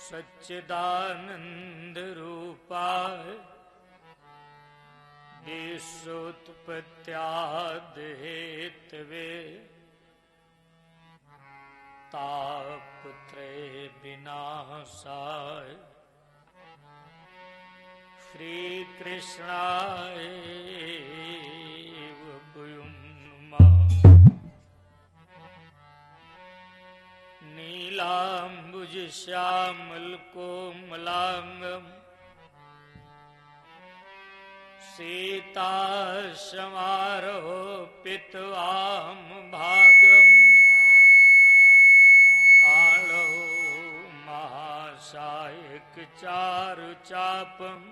सच्चिदानंद रूपाय विश्वोत्पत्त्यादिहेतवे तापत्रय विनाशाय श्री कृष्णाय भूयुं नमः। नीलांबुज श्यामल कोमलांगं सीता समारोपितवाम भागम् आलो महासायक चारुचापम्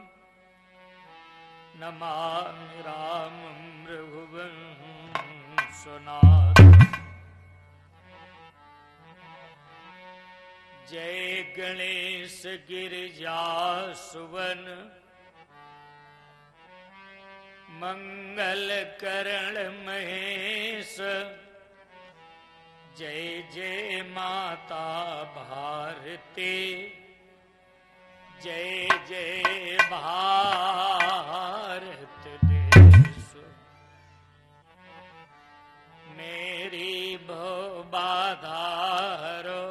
नमामि रामं रघुवंशनाथम्। जय गणेश गिरिजासुवन मंगल करण महेश। जय जय माता भारती जय जय भारत देश। मेरी भव बाधा हरो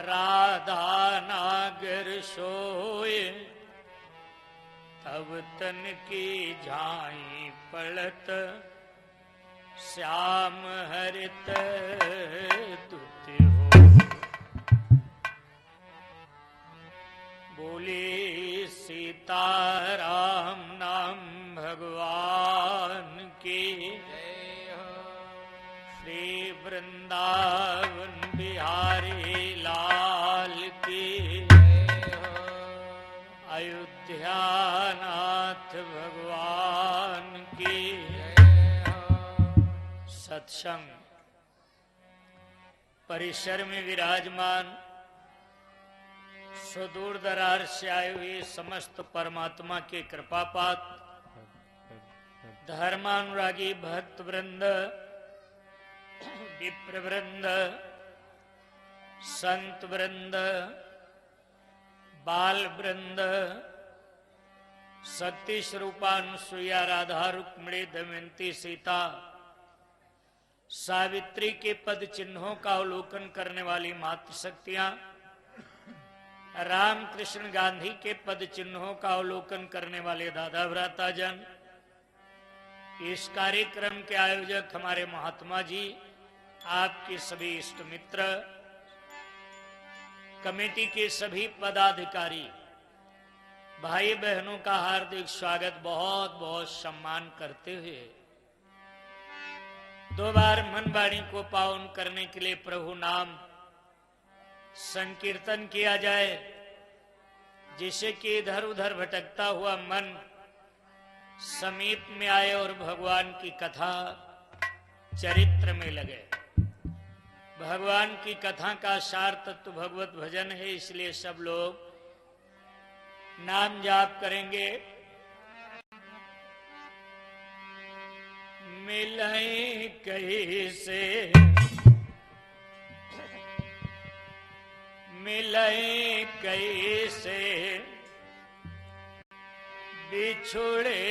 राधा नागर सोए तब तन की झाई पड़त श्याम हरित तुति हो। बोले सीताराम नाम भगवान की श्री वृंदावन बिहारी लाल की अयोध्या नाथ भगवान की। सत्संग परिसर में विराजमान सुदूर दरार से आए हुए समस्त परमात्मा के कृपापात धर्मानुरागी भक्त वृंद विप्र वृंद संत वृंद बाल वृंद सती स्वरूपानुसुईया राधा रुक्मिणी दमयंती सीता सावित्री के पद चिन्हों का अवलोकन करने वाली मातृशक्तियां राम कृष्ण गांधी के पद चिन्हों का अवलोकन करने वाले दादा भ्राता जन, इस कार्यक्रम के आयोजक हमारे महात्मा जी, आपके सभी इष्ट मित्र, कमेटी के सभी पदाधिकारी, भाई बहनों का हार्दिक स्वागत बहुत बहुत सम्मान करते हुए दो बार मन वाणी को पावन करने के लिए प्रभु नाम संकीर्तन किया जाए, जिससे कि इधर उधर भटकता हुआ मन समीप में आए और भगवान की कथा चरित्र में लगे। भगवान की कथा का सार तत्व भगवत भजन है, इसलिए सब लोग नाम जाप करेंगे। मिले कहीं से मिले कैसे बिछुड़े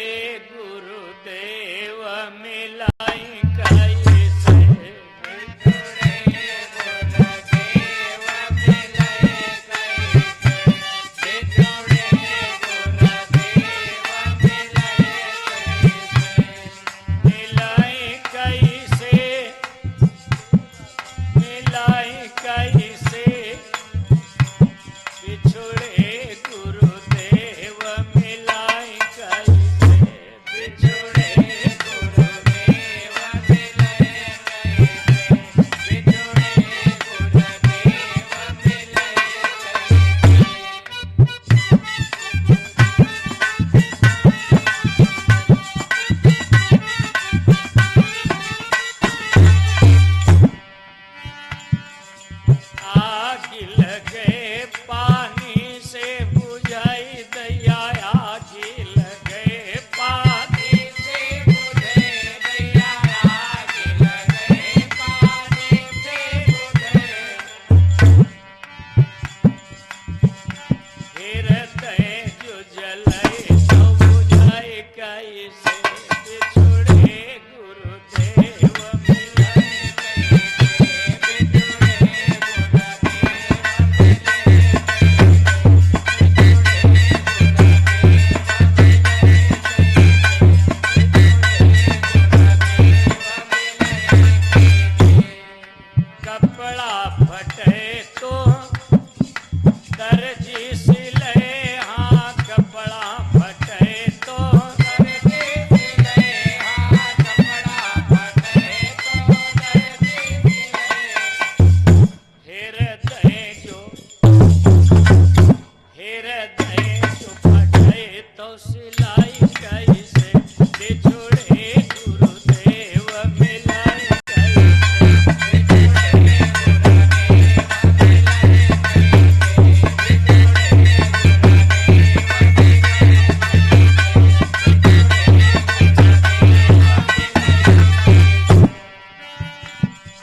गुरुदेव मिलाई कैसे बिछुड़े गुरुदेव मिलाई कैसे बिछुड़े गुरुदेव मिलाई कैसे मिलाई कैसे बिछुड़े गुरुदेव मिलाई कैसे बिछुड़े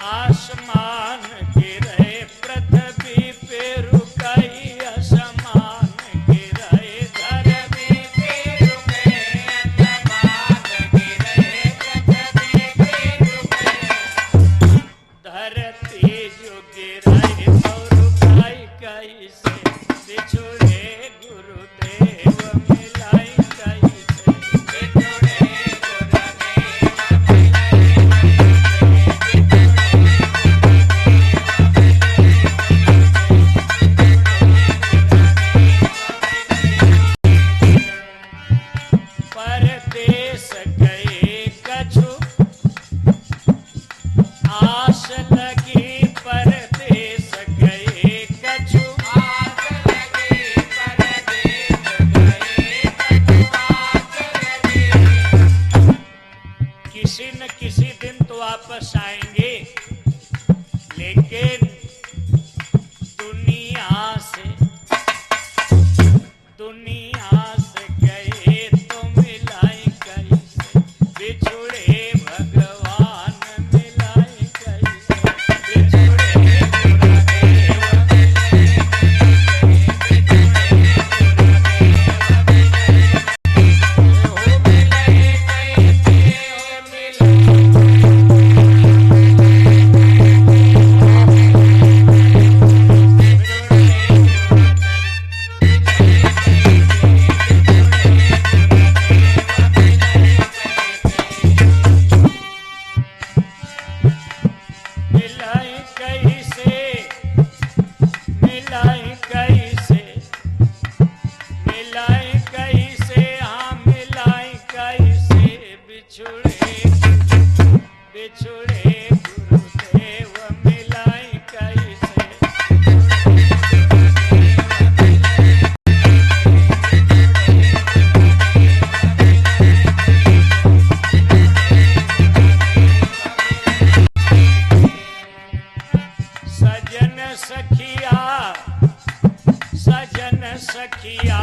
आसमान गिरे पृथ्वी पे रुकाई, आसमान गिरे धरती पे रुके, आसमान गिरे पृथ्वी पे रुके, धरती जो गिराई तो रुकाई कैसे, बिछुड़े गुरुदेव मिलाई कैसे, बिछुड़े परदेस गए कछु आस लगी, परदेस गए कछु आस लगी, परदेस गए कछु आस लगी, किसी न किसी दिन तो वापस आएंगे, लेकिन दुनिया से गए तो मिलाई कैसे, बिछुड़े भगवान मिलाई कैसे, बिछुड़े गुरुदेव मिलाई सखिया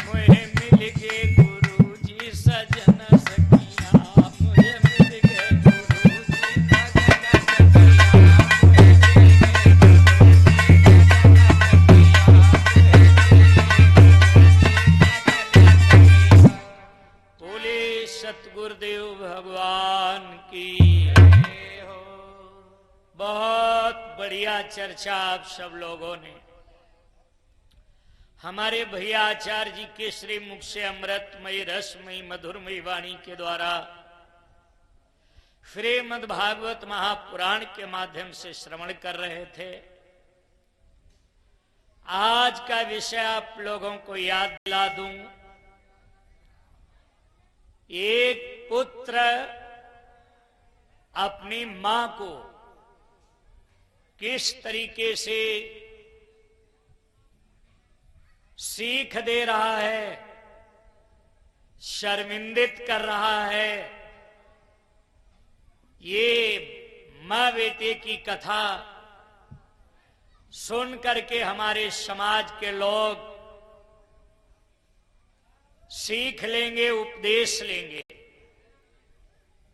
मुझे मिल गए गुरुजी, सजन सखिया मुझे मिल गए गुरुजी, सजन सखिया। बोले सतगुरुदेव भगवान की हो। बहुत बढ़िया चर्चा आप सब लोगों ने हमारे भैया आचार्य जी के श्री मुख से अमृतमयी रसमयी मधुरमयी वाणी के द्वारा श्रीमद् भागवत महापुराण के माध्यम से श्रवण कर रहे थे। आज का विषय आप लोगों को याद दिला दूं। एक पुत्र अपनी मां को किस तरीके से सीख दे रहा है, शर्मिंदित कर रहा है। ये मां बेटे की कथा सुन करके हमारे समाज के लोग सीख लेंगे, उपदेश लेंगे।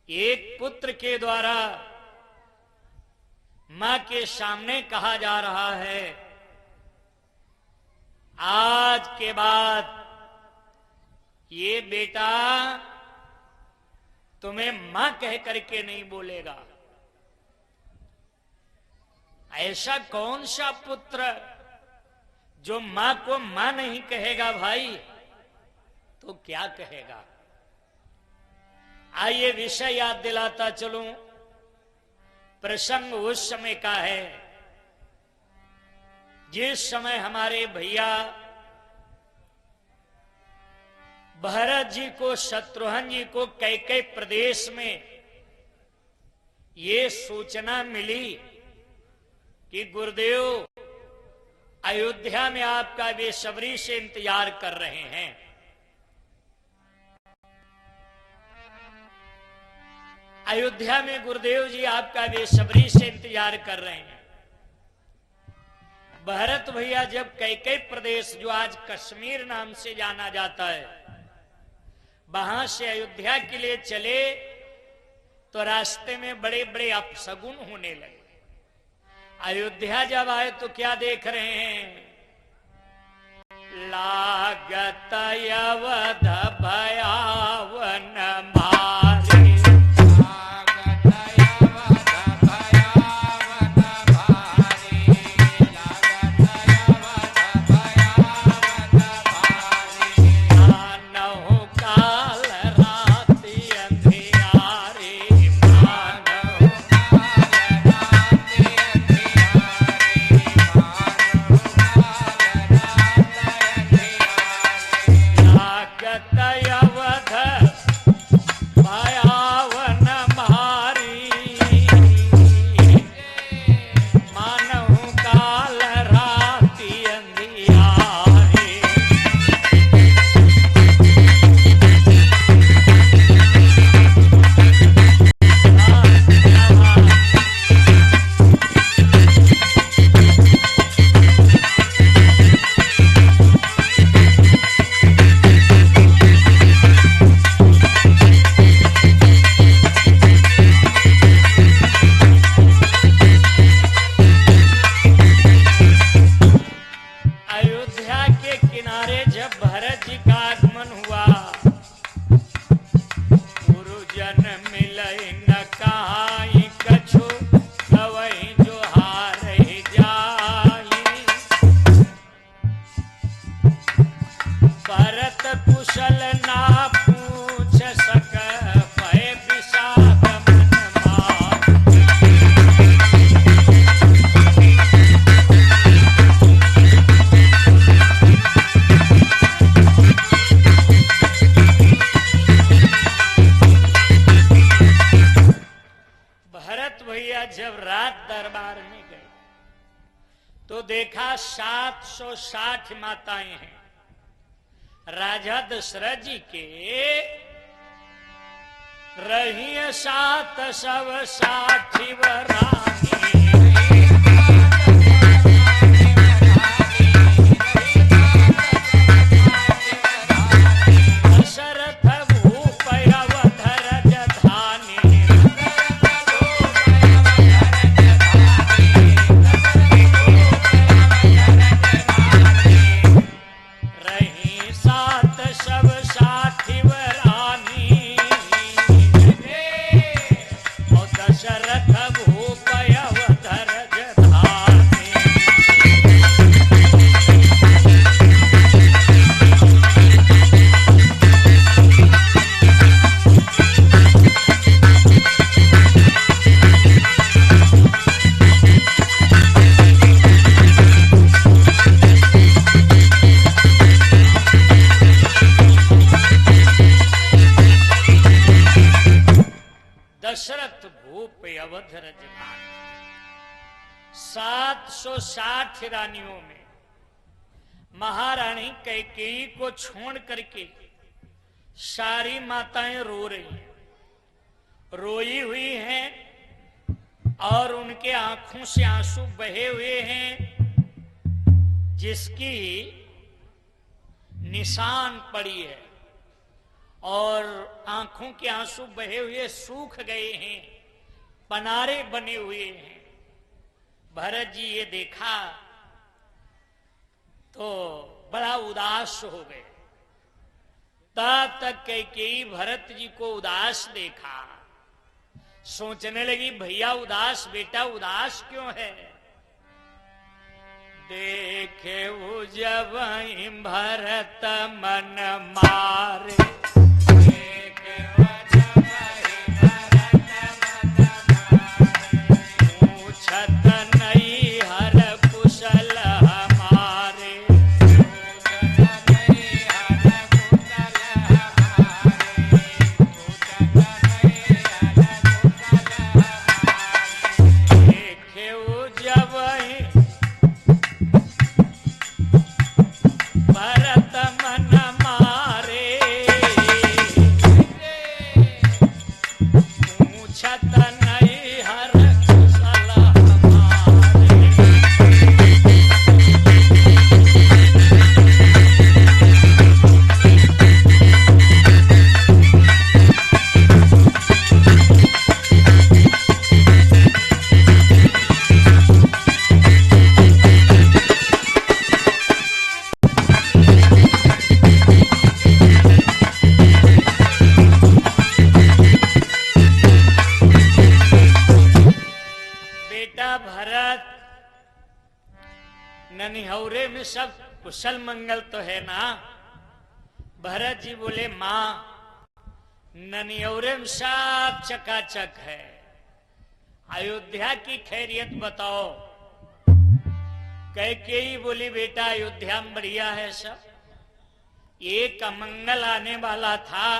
एक पुत्र के द्वारा मां के सामने कहा जा रहा है, आज के बाद ये बेटा तुम्हें मां कह करके नहीं बोलेगा। ऐसा कौन सा पुत्र जो मां को मां नहीं कहेगा भाई, तो क्या कहेगा। आइए विषय याद दिलाता चलूं। प्रसंग उस समय का है जिस समय हमारे भैया भरत जी को, शत्रुघ्न जी को कैकेयी प्रदेश में ये सूचना मिली कि गुरुदेव अयोध्या में आपका बेसब्री से इंतजार कर रहे हैं। अयोध्या में गुरुदेव जी आपका बेसब्री से इंतजार कर रहे हैं। भरत भैया जब कैकेयी प्रदेश, जो आज कश्मीर नाम से जाना जाता है, वहां से अयोध्या के लिए चले तो रास्ते में बड़े बड़े अपशगुन होने लगे। अयोध्या जब आए तो क्या देख रहे हैं? लागत अवध भयावन भारी, लागत अवध भयावन भारी, लागत अवध भयावन भारी, मानहु काल राति अंधियारी, मानहु काल राति अंधियारी, मानहु काल राति लागत अवध भयावन भारी, मानहु काल राति अंधियारी। अयोध्या के किनारे जब भरत जी का आगमन हुआ, गुरुजन मिलई न कहाई कछु, गवई जो हारहि जाई, भरत कुशल ना पूछ सक, भय विषाद मन भाव। भरत भैया जब रात दरबार में गए तो देखा 760 माताएं हैं। राजा दशरथ जी के रही 7 सब 60 रानी, दशरथ भूप अवध राजधानी, रही 7 सब 60 रानी, और दशरथ भूप अवध राजधानी। दशरथ भूप अवध राजधानी, 760 रानियों में महारानी कैकेयी को छोड़ करके सारी माताएं रो रही हैं, रोई हुई हैं और उनके आंखों से आंसू बहे हुए हैं, जिसकी निशान पड़ी है, और आंखों के आंसू बहे हुए सूख गए हैं, पनारे बने हुए हैं। भरत जी ये देखा तो बड़ा उदास हो गए। तब तक कैकेयी भरत जी को उदास देखा, सोचने लगी भैया उदास, बेटा उदास क्यों है? देखे जब भरत मन मारे, पूछत नहीं हर कुशल हमारे, देखे जब भरत मन मारे, बेटा भरत, ननिहौरे में सब कुशल मंगल तो है ना? भरत जी बोले मां, ननिहौरे में सब चकाचक है, अयोध्या की खैरियत बताओ। कैकेयी बोली बेटा अयोध्या में बढ़िया है सब, एक अमंगल आने वाला था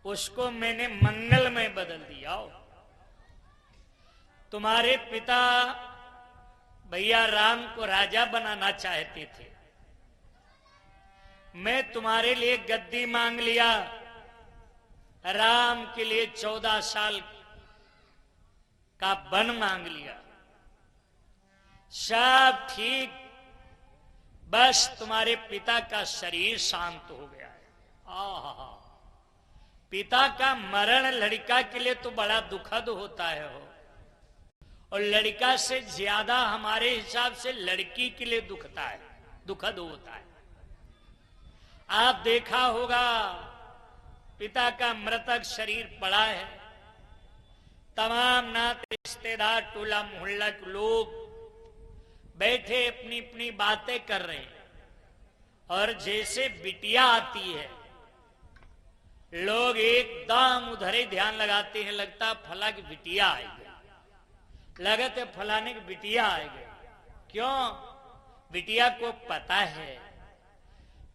उसको मैंने मंगल में बदल दिया। तुम्हारे पिता भैया राम को राजा बनाना चाहते थे, मैं तुम्हारे लिए गद्दी मांग लिया, राम के लिए 14 साल का वन मांग लिया, सब ठीक, बस तुम्हारे पिता का शरीर शांत हो गया है। आहा, पिता का मरण लड़का के लिए तो बड़ा दुखद होता है हो, और लड़का से ज्यादा हमारे हिसाब से लड़की के लिए दुखद होता है। आप देखा होगा पिता का मृतक शरीर पड़ा है, तमाम नाते रिश्तेदार टोला मोहल्ला के लोग बैठे अपनी अपनी बातें कर रहे हैं, और जैसे बिटिया आती है लोग एकदम उधर ही ध्यान लगाते हैं, लगता फला की बिटिया आई गई, लगते फलाने की बिटिया आई गई। क्यों? बिटिया को पता है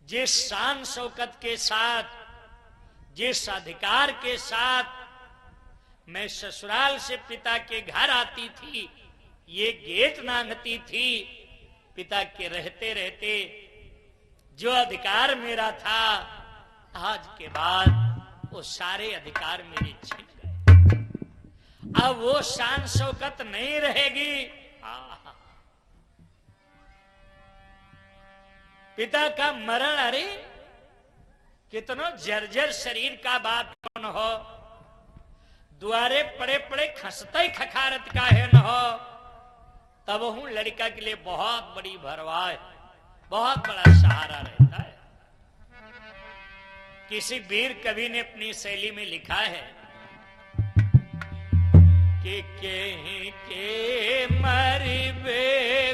जिस शान शौकत के साथ, जिस अधिकार के साथ मैं ससुराल से पिता के घर आती थी, ये गेट नांगती थी, पिता के रहते रहते जो अधिकार मेरा था, आज के बाद वो सारे अधिकार मेरे छिन गए। अब वो शान शौकत नहीं रहेगी। पिता का मरण, अरे कितनो जर्जर शरीर का बाप कौन हो, द्वारे पड़े पड़े खसते खखारत का है न हो, तब हूं लड़का के लिए बहुत बड़ी भरवाह, बहुत बड़ा सहारा रहता है। किसी वीर कवि ने अपनी शैली में लिखा है कि के मरिबे